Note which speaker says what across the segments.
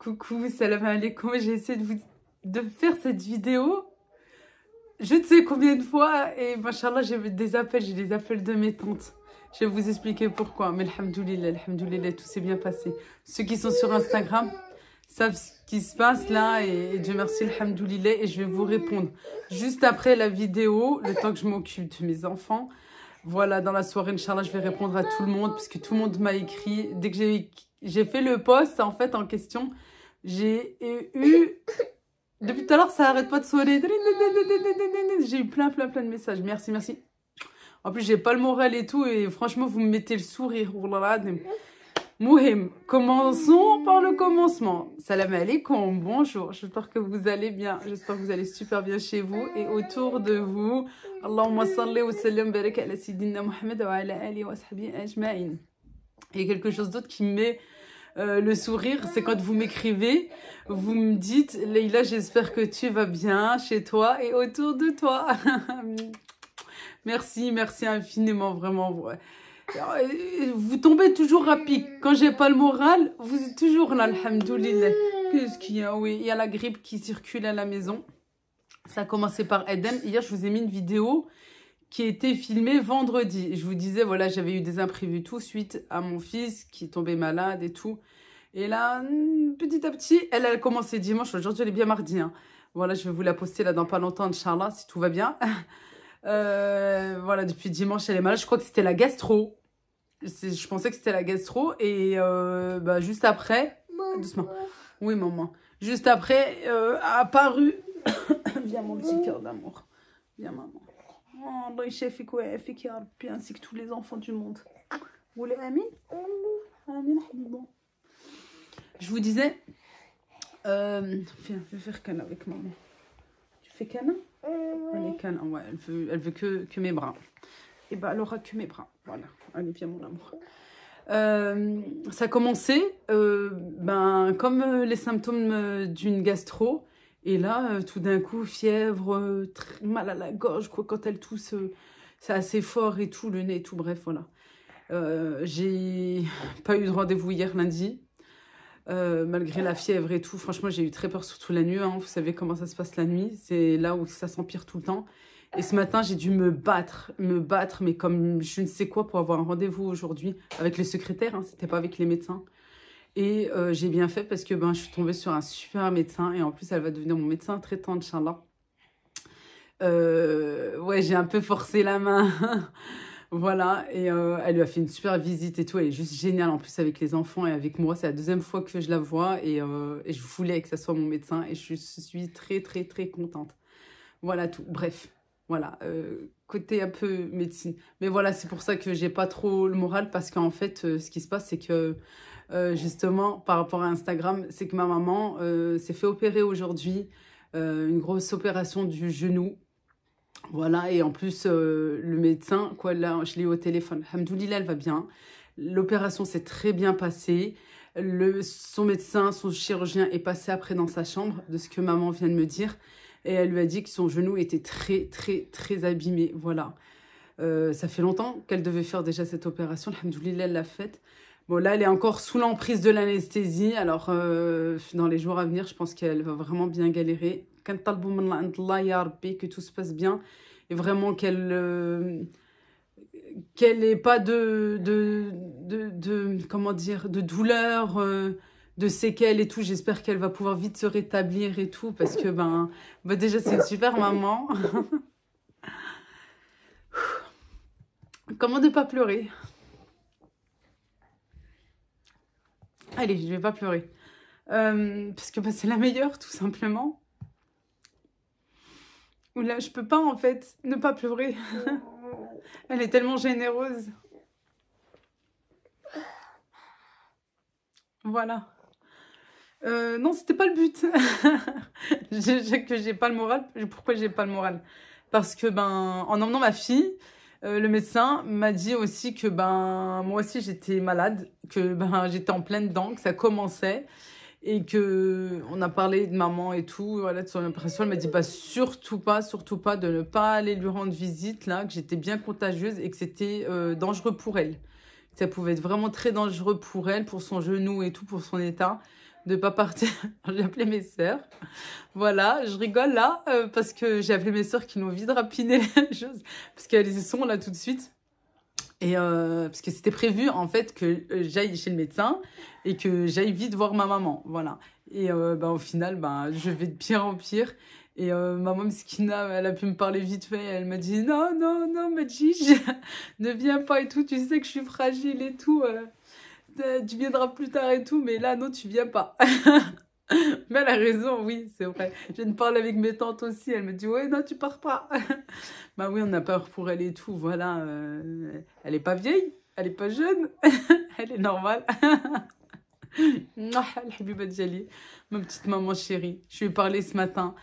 Speaker 1: Coucou, salam alaikum. J'ai essayé de faire cette vidéo je ne sais combien de fois et machallah j'ai des appels de mes tantes. Je vais vous expliquer pourquoi. Mais alhamdoulilah, tout s'est bien passé. Ceux qui sont sur Instagram savent ce qui se passe là et Dieu merci, alhamdoulilah, et je vais vous répondre juste après la vidéo, le temps que je m'occupe de mes enfants. Voilà, dans la soirée, Inch'Allah, je vais répondre à tout le monde puisque tout le monde m'a écrit. Dès que j'ai fait le post en fait en question, j'ai eu... Depuis tout à l'heure, ça arrête pas de sonner. J'ai eu plein de messages. Merci. En plus, j'ai pas le moral et tout. Et franchement, vous me mettez le sourire. Mouhim, commençons par le commencement. Salam alaikum, bonjour. J'espère que vous allez bien. J'espère que vous allez super bien chez vous et autour de vous. Allahumma salli wa sallam barak ala sayyidina Muhammad wa ala alihi wa sahbihi ajma'in. Et quelque chose d'autre qui me met le sourire, c'est quand vous m'écrivez, vous me dites « Leïla, j'espère que tu vas bien chez toi et autour de toi. » Merci infiniment, vraiment. Vous tombez toujours à pic. Quand j'ai pas le moral, vous êtes toujours là, alhamdoulilah. Qu'est-ce qu'il y a? Oui, il y a la grippe qui circule à la maison. Ça a commencé par Eden. Hier, je vous ai mis une vidéo qui a été filmée vendredi. Je vous disais, voilà, j'avais eu des imprévus tout suite à mon fils qui est tombé malade et tout. Et là, petit à petit, elle a commencé dimanche. Aujourd'hui, elle est bien mardi. Hein. Voilà, je vais vous la poster là dans pas longtemps, Inch'Allah, si tout va bien. Voilà, depuis dimanche, elle est malade. Je crois que c'était la gastro. Je pensais que c'était la gastro. Et juste après... Doucement. Oui, maman. Juste après, a apparu... Viens, mon petit cœur d'amour. Viens, maman. Oh, Allah يشافيك ويعافيك يا ربي ainsi que tous les enfants du monde. Vous voulez Amin? Amin, bon. Je vous disais, viens, je vais faire câlin avec maman. Tu fais câlin? Allez, câlin, ouais, elle veut que mes bras. Et bah, elle aura que mes bras. Voilà, allez, viens mon amour. Ça a commencé, comme les symptômes d'une gastro. Et là, tout d'un coup, fièvre, très mal à la gorge, quoi. Quand elle tousse, c'est assez fort et tout, le nez et tout, bref, voilà. J'ai pas eu de rendez-vous hier lundi, malgré la fièvre et tout. Franchement, j'ai eu très peur, surtout la nuit. Hein. Vous savez comment ça se passe la nuit, c'est là où ça s'empire tout le temps. Et ce matin, j'ai dû me battre, mais comme je ne sais quoi, pour avoir un rendez-vous aujourd'hui avec les secrétaires, hein, c'était pas avec les médecins. Et j'ai bien fait parce que je suis tombée sur un super médecin. Et en plus, elle va devenir mon médecin traitant, Inch'Allah. Ouais, j'ai un peu forcé la main. Voilà. Et elle lui a fait une super visite et tout. Elle est juste géniale en plus avec les enfants et avec moi. C'est la deuxième fois que je la vois. Et je voulais que ça soit mon médecin. Et je suis très contente. Voilà tout. Bref. Voilà. Côté un peu médecine. Mais voilà, c'est pour ça que j'ai pas trop le moral. Parce qu'en fait, ce qui se passe, c'est que... justement, par rapport à Instagram, c'est que ma maman s'est fait opérer aujourd'hui, une grosse opération du genou. Voilà, et en plus, le médecin, quoi, là, je l'ai eu au téléphone. Alhamdoulilah, elle va bien. L'opération s'est très bien passée. Son médecin, son chirurgien est passé après dans sa chambre, de ce que maman vient de me dire. Et elle lui a dit que son genou était très abîmé. Voilà. Ça fait longtemps qu'elle devait faire déjà cette opération. Alhamdoulilah, elle l'a faite. Bon, là, elle est encore sous l'emprise de l'anesthésie. Alors, dans les jours à venir, je pense qu'elle va vraiment bien galérer. Que tout se passe bien. Et vraiment qu'elle n'ait pas comment dire, de douleur, de séquelles et tout. J'espère qu'elle va pouvoir vite se rétablir et tout. Parce que, déjà, c'est une super maman. Comment ne pas pleurer? Allez, je vais pas pleurer. Parce que c'est la meilleure, tout simplement. Ou là, je peux pas, en fait, ne pas pleurer. Elle est tellement généreuse. Voilà. Non, c'était pas le but. Que j'ai pas le moral. Pourquoi j'ai pas le moral? Parce que, en emmenant ma fille... le médecin m'a dit aussi que moi aussi j'étais malade, que j'étais en pleine dent, que ça commençait et que on a parlé de maman et tout, voilà, de son impression. Elle m'a dit surtout pas de ne pas aller lui rendre visite là, que j'étais bien contagieuse et que c'était dangereux pour elle. Ça pouvait être vraiment très dangereux pour elle, pour son genou et tout, pour son état. de pas partir. J'ai appelé mes sœurs. Voilà, je rigole là parce que j'ai appelé mes sœurs qui l'ont vite rapiné les choses parce qu'elles y sont là tout de suite. Et parce que c'était prévu en fait que j'aille chez le médecin et que j'aille vite voir ma maman. Voilà. Et au final, je vais de pire en pire. Et maman Mskina, elle a pu me parler vite fait. Elle m'a dit non, non, non, Medjij, ne viens pas et tout. Tu sais que je suis fragile et tout. Tu viendras plus tard et tout. Mais là, non, tu viens pas. Mais elle a raison, oui, c'est vrai. Je viens de parler avec mes tantes aussi. Elle me dit ouais, non, tu pars pas. Bah oui, on a peur pour elle et tout. Voilà. Elle est pas vieille. Elle est pas jeune. Elle est normale. Habiba Djali, ma petite maman chérie. Je lui ai parlé ce matin.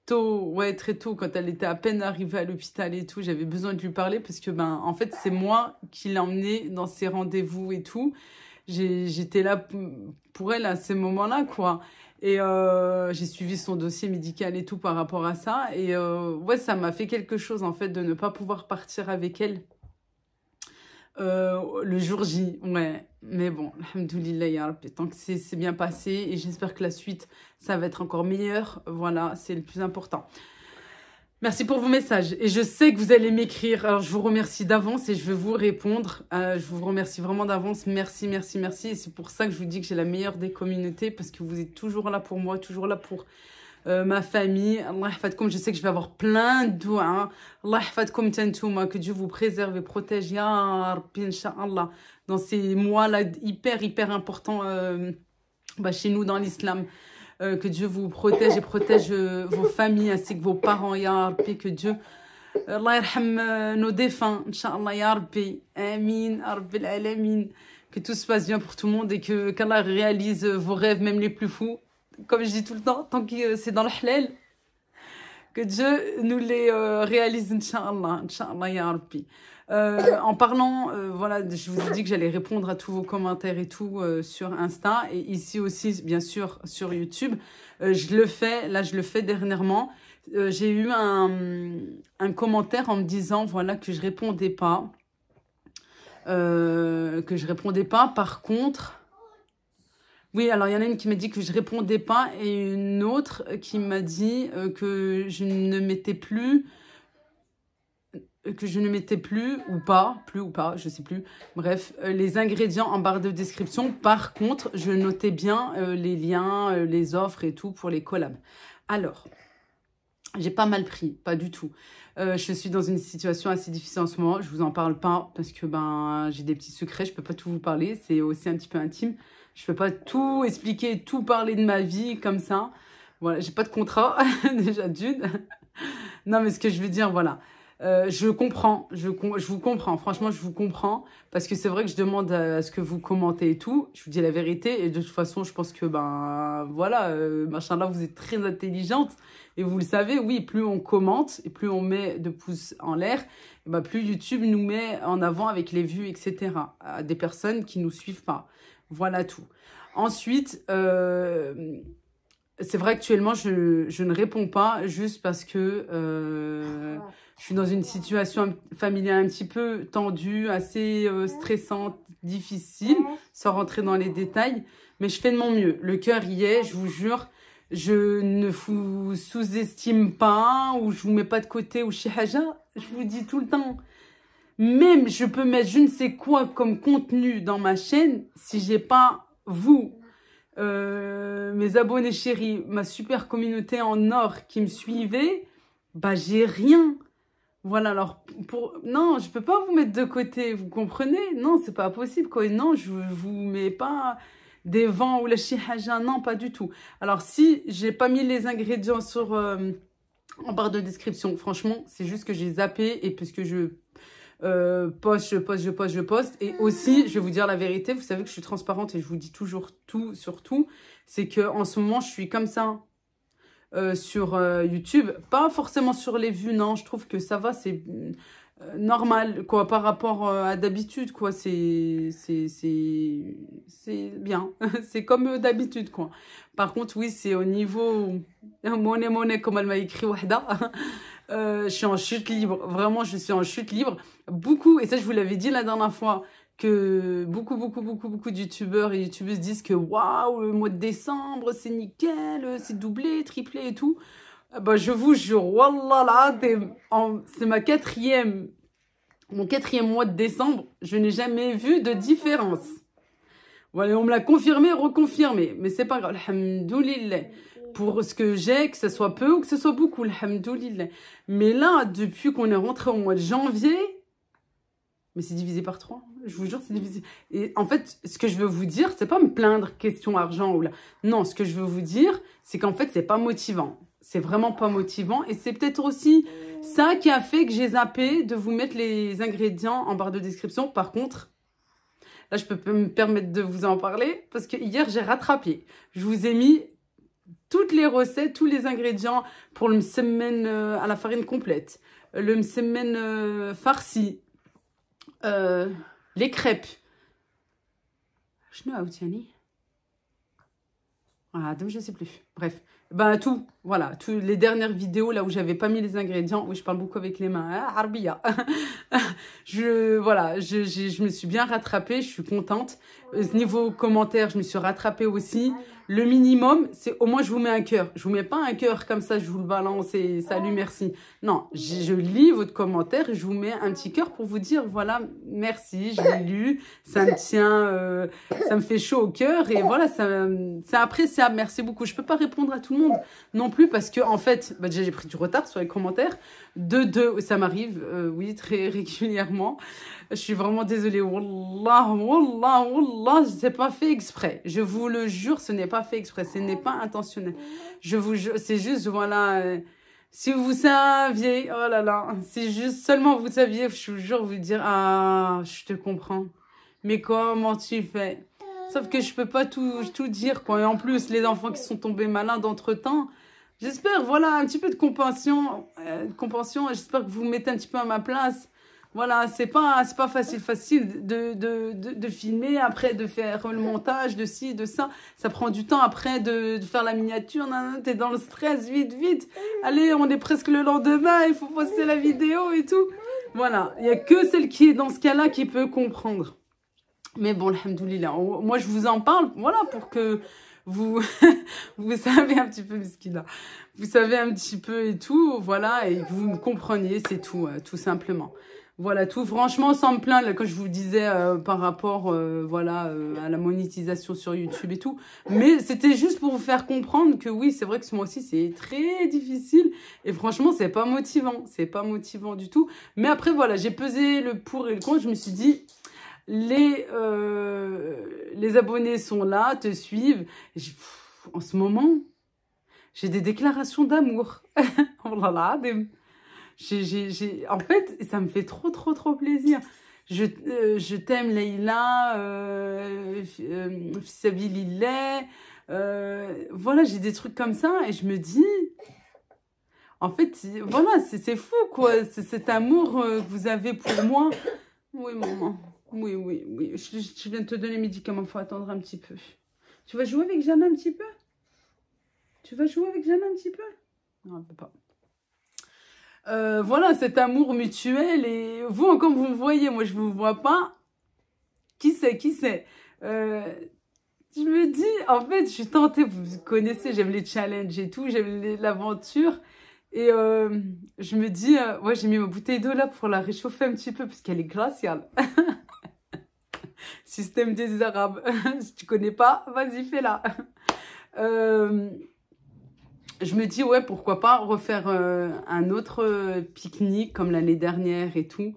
Speaker 1: Tôt, ouais, très tôt, quand elle était à peine arrivée à l'hôpital et tout, j'avais besoin de lui parler parce que, en fait, c'est moi qui l'ai emmenée dans ses rendez-vous et tout. J'étais là pour elle à ces moments-là, quoi. Et j'ai suivi son dossier médical et tout par rapport à ça. Et ouais, ça m'a fait quelque chose, en fait, de ne pas pouvoir partir avec elle le jour J, ouais. Mais bon, alhamdoulilah, ya Rabbi, tant que c'est bien passé et j'espère que la suite, ça va être encore meilleur. Voilà, c'est le plus important. Merci pour vos messages. Et je sais que vous allez m'écrire. Alors, je vous remercie d'avance et je vais vous répondre. Je vous remercie vraiment d'avance. Merci, merci, merci. Et c'est pour ça que je vous dis que j'ai la meilleure des communautés parce que vous êtes toujours là pour moi, toujours là pour ma famille. Allah yahfadkoum, je sais que je vais avoir plein de doigts. Allah yahfadkoum tantouma, que Dieu vous préserve et protège. Ya Rabbi, Inch'Allah. Dans ces mois-là hyper importants chez nous dans l'islam. Que Dieu vous protège et protège vos familles ainsi que vos parents, ya Rabbi, que Dieu Allah yarham nos défunts, Inch'Allah, ya Rabbi, Amin, Rabbil Alamin, que tout se passe bien pour tout le monde et que qu'Allah réalise vos rêves, même les plus fous, comme je dis tout le temps, tant que c'est dans le halal, que Dieu nous les réalise, Inch'Allah, Inch'Allah, ya Rabbi. En parlant, voilà, je vous ai dit que j'allais répondre à tous vos commentaires et tout sur Insta et ici aussi, bien sûr, sur YouTube. Je le fais, là, je le fais dernièrement. J'ai eu un commentaire en me disant, voilà, que je répondais pas. Par contre, oui, alors il y en a une qui m'a dit que je répondais pas et une autre qui m'a dit que je ne mettais plus ou pas, je sais plus. Bref, les ingrédients en barre de description. Par contre, je notais bien les liens, les offres et tout pour les collabs. Alors, j'ai pas mal pris, pas du tout. Je suis dans une situation assez difficile en ce moment. Je vous en parle pas parce que j'ai des petits secrets. Je peux pas tout vous parler. C'est aussi un petit peu intime. Je peux pas tout expliquer, tout parler de ma vie comme ça. Voilà, j'ai pas de contrat déjà d'une. Non, mais ce que je veux dire, voilà. Je comprends, je vous comprends, franchement je vous comprends parce que c'est vrai que je demande à ce que vous commentez et tout, je vous dis la vérité et de toute façon je pense que voilà, machallah, vous êtes très intelligente et vous le savez, oui, plus on commente et plus on met de pouces en l'air, plus YouTube nous met en avant avec les vues, etc. à des personnes qui nous suivent pas, voilà tout. Ensuite, c'est vrai qu'actuellement, je ne réponds pas juste parce que je suis dans une situation familiale un petit peu tendue, assez stressante, difficile, sans rentrer dans les détails. Mais je fais de mon mieux. Le cœur y est, je vous jure. Je ne vous sous-estime pas ou je vous mets pas de côté ou chez Haja. Je vous dis tout le temps. Même je peux mettre je ne sais quoi comme contenu dans ma chaîne si j'ai pas vous. Mes abonnés chéris, ma super communauté en or qui me suivait, j'ai rien. Voilà, alors, non, je peux pas vous mettre de côté, vous comprenez? Non, c'est pas possible, quoi. Non, je vous mets pas des vents ou la chihaja, non, pas du tout. Alors, si j'ai pas mis les ingrédients sur en barre de description, franchement, c'est juste que j'ai zappé et parce que je je poste. Et aussi, je vais vous dire la vérité, vous savez que je suis transparente et je vous dis toujours tout sur tout. C'est qu'en ce moment, je suis comme ça sur YouTube. Pas forcément sur les vues, non. Je trouve que ça va, c'est normal, quoi, par rapport à d'habitude, quoi. C'est bien. C'est comme d'habitude, quoi. Par contre, oui, c'est au niveau... Monnaie, comme elle m'a écrit, Wahda. Je suis en chute libre. Vraiment, je suis en chute libre. Beaucoup, et ça, je vous l'avais dit la dernière fois, que beaucoup de youtubeurs et youtubeuses disent que waouh, le mois de décembre, c'est nickel, c'est doublé, triplé et tout. Bah, je vous jure, wallah, c'est mon quatrième mois de décembre, je n'ai jamais vu de différence. Voilà, on me l'a confirmé, reconfirmé, mais c'est pas grave, alhamdoulilah. Pour ce que j'ai, que ce soit peu ou que ce soit beaucoup, alhamdoulilah. Mais là, depuis qu'on est rentré au mois de janvier, mais c'est divisé par 3. Je vous jure, c'est divisé. Et en fait, ce que je veux vous dire, c'est pas me plaindre question argent ou là. Non, ce que je veux vous dire, c'est qu'en fait, c'est pas motivant. C'est vraiment pas motivant. Et c'est peut-être aussi ça qui a fait que j'ai zappé de vous mettre les ingrédients en barre de description. Par contre, là, je peux me permettre de vous en parler parce que hier, j'ai rattrapé. Je vous ai mis toutes les recettes, tous les ingrédients pour le msemen à la farine complète, le msemen farci, les crêpes. Je ne sais plus. Bref, ben tout, voilà, les dernières vidéos là où j'avais pas mis les ingrédients. Oui, je parle beaucoup avec les mains. Hein, Arbia. Voilà, je me suis bien rattrapée, je suis contente. Niveau commentaires, je me suis rattrapée aussi. Le minimum, c'est au moins je vous mets un cœur. Je vous mets pas un cœur comme ça, je vous le balance et salut, merci. Non, je lis votre commentaire et je vous mets un petit cœur pour vous dire, voilà, merci, je l'ai lu, ça me tient, ça me fait chaud au cœur et voilà, c'est appréciable, merci beaucoup. Je peux pas répondre à tout le monde non plus parce que, en fait, bah, déjà j'ai pris du retard sur les commentaires. Ça m'arrive, oui, très régulièrement. Je suis vraiment désolée. Wallah, c'est pas fait exprès. Je vous le jure, ce n'est pas fait exprès. Ce n'est pas intentionnel. Je vous jure, c'est juste, voilà. Si vous saviez, oh là là, si juste seulement vous saviez, je vous jure, vous dire, ah, je te comprends. Mais comment tu fais? Sauf que je peux pas tout dire, quoi. Et en plus, les enfants qui sont tombés malades d'entre-temps, j'espère, voilà, un petit peu de compassion. J'espère que vous vous mettez un petit peu à ma place. Voilà, c'est pas facile de filmer, après de faire le montage, de ci, de ça. Ça prend du temps après de faire la miniature. T'es dans le stress, vite. Allez, on est presque le lendemain, il faut poster la vidéo et tout. Voilà, il n'y a que celle qui est dans ce cas-là qui peut comprendre. Mais bon, alhamdoulilah, moi je vous en parle, voilà, pour que vous savez un petit peu ce qu'il a. Vous savez un petit peu et tout, voilà, et que vous me compreniez, c'est tout, tout simplement. Voilà, tout, franchement, sans me plaindre, comme je vous disais, par rapport, voilà, à la monétisation sur YouTube et tout. Mais c'était juste pour vous faire comprendre que oui, c'est vrai que ce mois-ci, c'est très difficile. Et franchement, c'est pas motivant du tout. Mais après, voilà, j'ai pesé le pour et le contre, je me suis dit... Les abonnés sont là, te suivent. En ce moment, j'ai des déclarations d'amour. Oh là là, en fait, ça me fait trop plaisir. Je t'aime, Leïla. Fisabilillah. Voilà, j'ai des trucs comme ça et je me dis... En fait, voilà, c'est fou, quoi. C'est cet amour que vous avez pour moi. Oui, maman. Oui. Je viens de te donner les médicaments. Il faut attendre un petit peu. Tu vas jouer avec Jeanne un petit peu? Non, elle ne peut pas. Voilà, cet amour mutuel. Et vous, encore, vous me voyez. Moi, je ne vous vois pas. Qui c'est? Je me dis, en fait, je suis tentée. Vous connaissez, j'aime les challenges et tout. J'aime l'aventure. Et je me dis, ouais, j'ai mis ma bouteille d'eau là pour la réchauffer un petit peu parce qu'elle est glaciale. Système des Arabes. Si tu connais pas, vas-y, fais-la. Je me dis, ouais, pourquoi pas refaire un autre pique-nique comme l'année dernière et tout.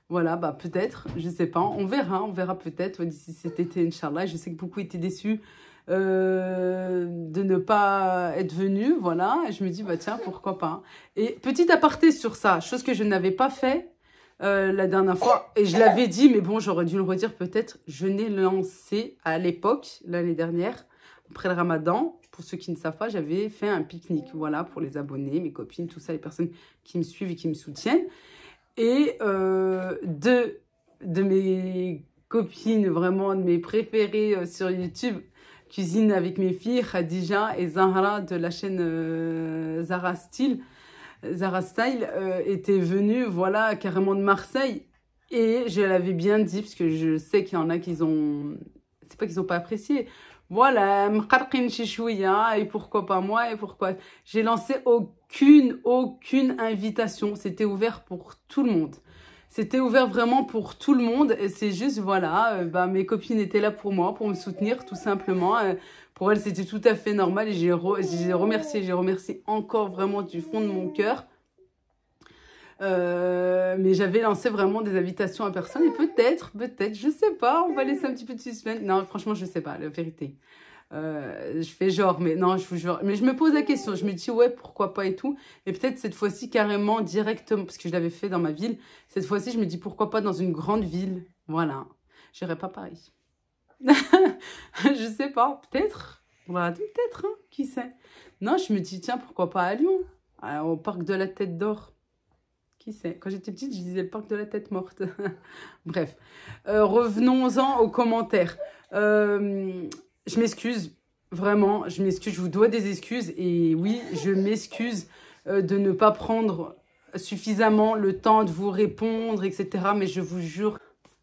Speaker 1: Voilà, bah peut-être, je sais pas. On verra peut-être d'ici cet été, Inch'Allah. Je sais que beaucoup étaient déçus de ne pas être venus, voilà. Et je me dis, bah tiens, pourquoi pas. Et petit aparté sur ça, chose que je n'avais pas fait la dernière fois, et je l'avais dit, mais bon, j'aurais dû le redire peut-être. Je n'ai lancé à l'époque, l'année dernière, après le Ramadan, pour ceux qui ne savent pas, j'avais fait un pique-nique, voilà, pour les abonnés, mes copines, tout ça, les personnes qui me suivent et qui me soutiennent. Et deux de mes copines, vraiment de mes préférées sur YouTube, cuisine avec mes filles, Khadija et Zahra de la chaîne Zahra Style, étaient venues, voilà, carrément de Marseille. Et je l'avais bien dit, parce que je sais qu'il y en a qui ont... C'est pas qu'ils n'ont pas apprécié. Voilà, m'qarqin chi chouïa, et pourquoi pas moi, et pourquoi... J'ai lancé aucune invitation. C'était ouvert pour tout le monde. C'était ouvert vraiment pour tout le monde. Et c'est juste, voilà, mes copines étaient là pour moi, pour me soutenir, tout simplement. Pour elles, c'était tout à fait normal. Et j'ai remercié encore vraiment du fond de mon cœur. Mais j'avais lancé vraiment des invitations à personne et peut-être, je sais pas, on va laisser un petit peu de suspense. Non, franchement, je sais pas, la vérité. Je fais genre, mais non, je vous jure. Mais je me pose la question, je me dis, ouais, pourquoi pas et tout. Et peut-être cette fois-ci, carrément, directement, parce que je l'avais fait dans ma ville. Cette fois-ci, je me dis, pourquoi pas dans une grande ville. Voilà. J'irai pas à Paris. Je sais pas, peut-être. Voilà, peut-être, hein, qui sait. Non, je me dis, tiens, pourquoi pas à Lyon, au parc de la Tête d'Or. Qui sait? Quand j'étais petite, je disais le parc de la tête morte. Bref, revenons-en aux commentaires. Je m'excuse, vraiment, je m'excuse, je vous dois des excuses. Et oui, je m'excuse de ne pas prendre suffisamment le temps de vous répondre, etc. Mais je vous jure,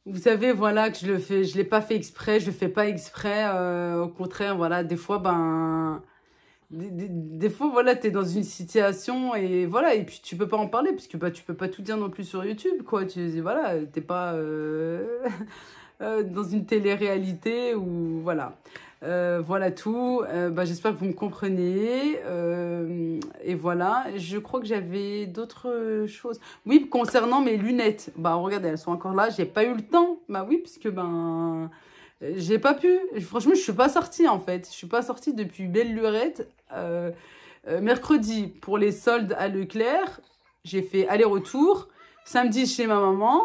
Speaker 1: vous savez, voilà, que je l'ai pas fait exprès, je le fais pas exprès. Au contraire, voilà, des fois, des fois, voilà, tu es dans une situation et voilà, et puis tu peux pas en parler parce que tu peux pas tout dire non plus sur YouTube, quoi. Voilà, t'es pas dans une télé-réalité ou voilà. Voilà tout. J'espère que vous me comprenez. Et voilà, je crois que j'avais d'autres choses. Oui, concernant mes lunettes. Regardez, elles sont encore là. J'ai pas eu le temps. Oui, puisque j'ai pas pu. Franchement, je suis pas sortie en fait. Je suis pas sortie depuis belle lurette. Mercredi, pour les soldes à Leclerc, j'ai fait aller-retour. Samedi, chez ma maman.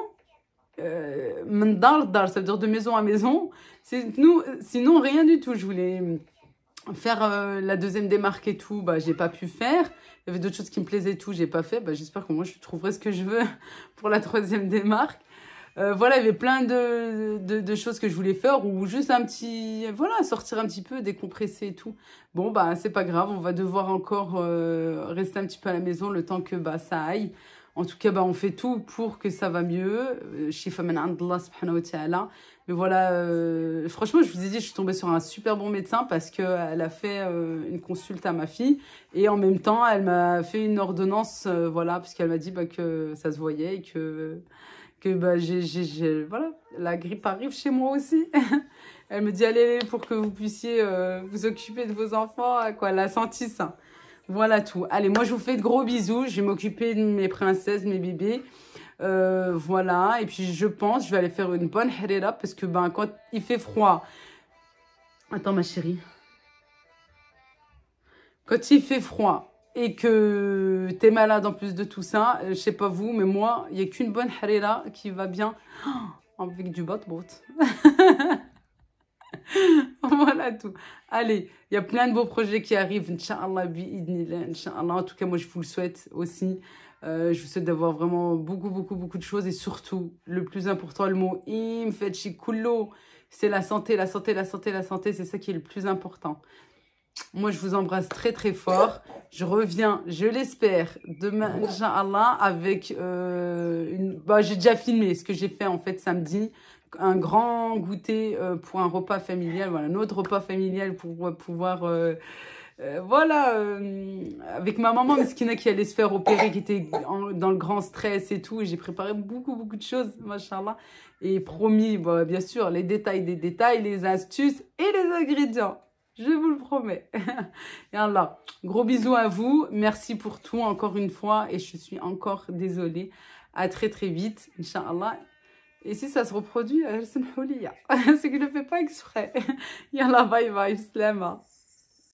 Speaker 1: Ça veut dire de maison à maison. Sinon, rien du tout. Je voulais faire la deuxième démarque et tout. J'ai pas pu faire. Il y avait d'autres choses qui me plaisaient et tout. J'ai pas fait. J'espère que moi, je trouverai ce que je veux pour la troisième démarque. Voilà, il y avait plein de choses que je voulais faire ou juste un petit... Voilà, sortir un petit peu, décompresser et tout. Bon, c'est pas grave. On va devoir encore rester un petit peu à la maison le temps que ça aille. En tout cas, on fait tout pour que ça va mieux. Shifa min Allah subhanahu wa ta'ala. Mais voilà, franchement, je vous ai dit, je suis tombée sur un super bon médecin parce qu'elle a fait une consulte à ma fille. Et en même temps, elle m'a fait une ordonnance, voilà, parce qu'elle m'a dit que ça se voyait et que voilà, la grippe arrive chez moi aussi. Elle me dit, allez, pour que vous puissiez vous occuper de vos enfants, quoi, elle a senti ça. Voilà tout. Allez, moi, je vous fais de gros bisous. Je vais m'occuper de mes princesses, mes bébés. Voilà. Et puis, je pense, je vais aller faire une bonne harira parce que quand il fait froid... Attends, ma chérie. Quand il fait froid et que t'es malade en plus de tout ça, je sais pas vous, mais moi, il n'y a qu'une bonne harira qui va bien avec du bot-bot. Voilà tout. Allez, il y a plein de beaux projets qui arrivent, Inch'Allah, Inch'Allah. En tout cas, moi, je vous le souhaite aussi. Je vous souhaite d'avoir vraiment beaucoup de choses. Et surtout, le plus important, le mot imfetchikullo, c'est la santé, la santé, la santé, la santé. C'est ça qui est le plus important. Moi, je vous embrasse très fort. Je reviens, je l'espère, demain, Inch'Allah, avec j'ai déjà filmé ce que j'ai fait en fait samedi. Un grand goûter pour un repas familial, voilà, notre repas familial pour pouvoir, avec ma maman Meskina qui allait se faire opérer, qui était dans le grand stress et tout, et j'ai préparé beaucoup de choses, machallah, et promis, bien sûr, les détails des détails, les astuces et les ingrédients, je vous le promets. Et Allah, gros bisous à vous, merci pour tout encore une fois, et je suis encore désolée, à très vite, Inch'Allah. Et si ça se reproduit, c'est qu'il ne le fait pas exprès. Yallah, bye bye, slama.